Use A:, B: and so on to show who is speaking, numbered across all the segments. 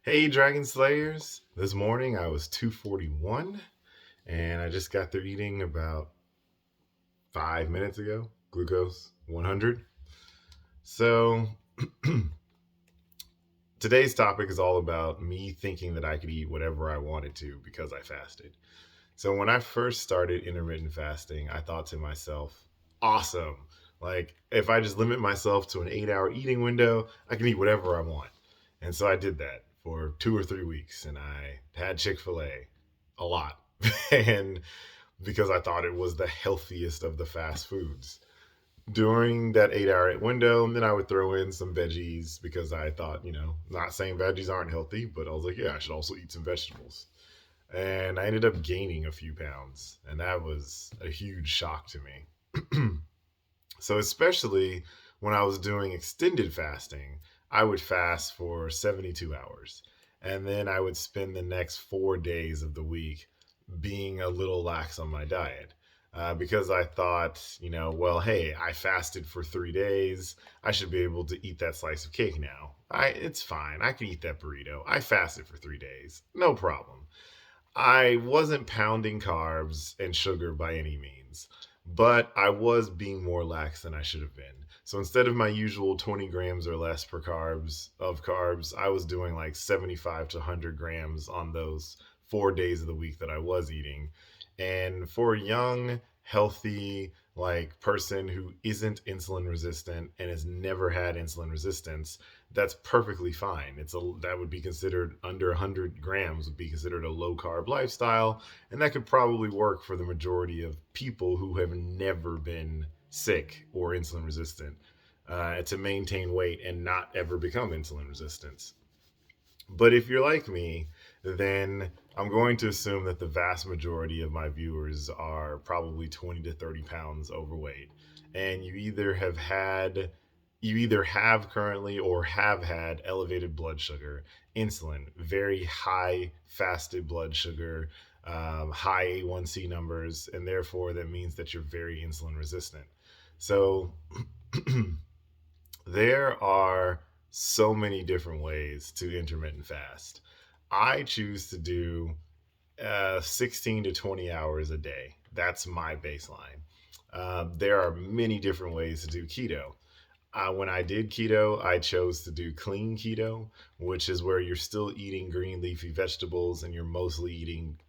A: Hey, Dragon Slayers. This morning I was 241 and I just got through eating about 5 minutes ago. Glucose 100. So, today's topic is all about me thinking that I could eat whatever I wanted to because I fasted. So, when I first started intermittent fasting, I thought to myself, awesome. Like, if I just limit myself to an 8 hour eating window, I can eat whatever I want. And so I did that for 2 or 3 weeks and I had Chick-fil-A a lot. And because I thought it was the healthiest of the fast foods. During that 8 hour window, and then I would throw in some veggies because I thought, not saying veggies aren't healthy, but I was like, yeah, I should also eat some vegetables. And I ended up gaining a few pounds, and that was a huge shock to me. So, especially when I was doing extended fasting, I would fast for 72 hours. And then I would spend the next 4 days of the week being a little lax on my diet. Because I thought, well, hey, I fasted for 3 days. I should be able to eat that slice of cake now. It's fine. I can eat that burrito. I fasted for 3 days. No problem. I wasn't pounding carbs and sugar by any means, but I was being more lax than I should have been. So instead of my usual 20 grams or less per carbs, I was doing like 75 to 100 grams on those 4 days of the week that I was eating. And for a young, healthy, like person who isn't insulin resistant and has never had insulin resistance, that's perfectly fine. That would be considered under 100 grams would be considered a low carb lifestyle, and that could probably work for the majority of people who have never been sick or insulin resistant to maintain weight and not ever become insulin resistant. But if you're like me, then I'm going to assume that the vast majority of my viewers are probably 20 to 30 pounds overweight. And you either have currently or have had elevated blood sugar, insulin, very high fasted blood sugar, high A1C numbers, and therefore that means that you're very insulin resistant. So there are so many different ways to intermittent fast. I choose to do 16 to 20 hours a day. That's my baseline. There are many different ways to do keto. When I did keto, I chose to do clean keto, which is where you're still eating green leafy vegetables and you're mostly eating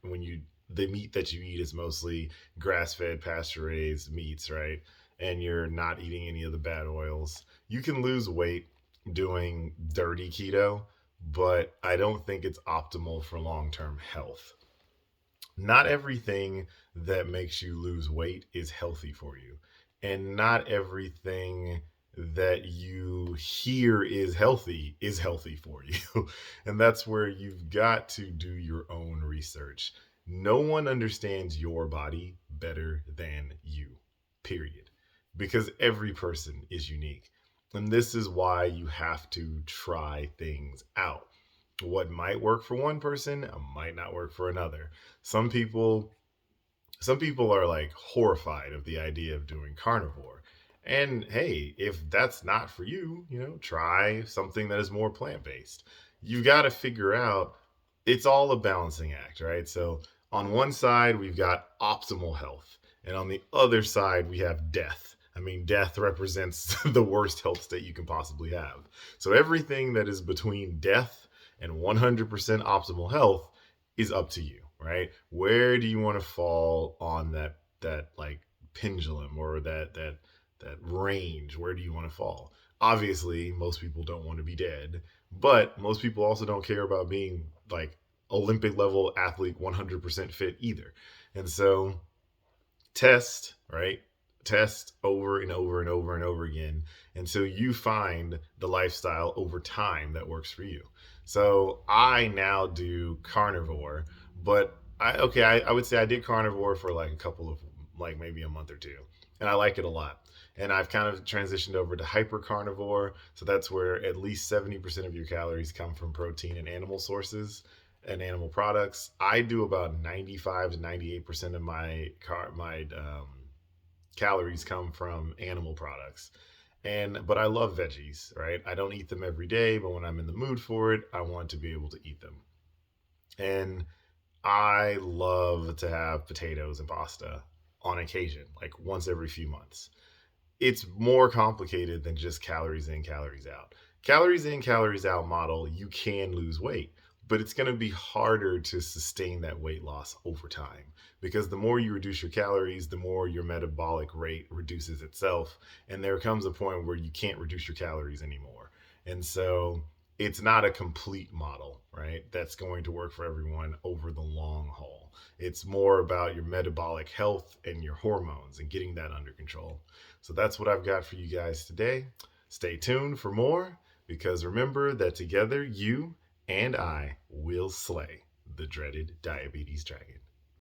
A: the meat that you eat is mostly grass fed, pasture raised meats, right? And you're not eating any of the bad oils. You can lose weight doing dirty keto, but I don't think it's optimal for long term health. Not everything that makes you lose weight is healthy for you. And not everything that you hear is healthy for you. And that's where you've got to do your own research. No one understands your body better than you, period. Because every person is unique. And this is why you have to try things out. What might work for one person might not work for another. Some people some people are like horrified of the idea of doing carnivore. And hey, if that's not for you, try something that is more plant-based. You got to figure out it's all a balancing act, right? So on one side, we've got optimal health, and on the other side, we have death. I mean, death represents the worst health state you can possibly have. So everything that is between death and 100% optimal health is up to you, right? Where do you want to fall on that like pendulum or that range? Where do you want to fall? Obviously, most people don't want to be dead, but most people also don't care about being like Olympic level athlete 100% fit either. And so test, right? Test over and over and over and over again until you find the lifestyle over time that works for you. So I now do carnivore, but I would say I did carnivore for like a couple of like maybe a month or two, and I like it a lot. And I've kind of transitioned over to hyper carnivore, so that's where at least 70% of your calories come from protein and animal sources and animal products. I do about 95 to 98% of my calories come from animal products. But I love veggies, right? I don't eat them every day, but when I'm in the mood for it, I want to be able to eat them. And I love to have potatoes and pasta on occasion, like once every few months. It's more complicated than just calories in, calories out. Calories in, calories out model, you can lose weight, but it's going to be harder to sustain that weight loss over time because the more you reduce your calories, the more your metabolic rate reduces itself. And there comes a point where you can't reduce your calories anymore. And so it's not a complete model, right? That's going to work for everyone over the long haul. It's more about your metabolic health and your hormones and getting that under control. So that's what I've got for you guys today. Stay tuned for more because remember that together you and I will slay the dreaded diabetes dragon.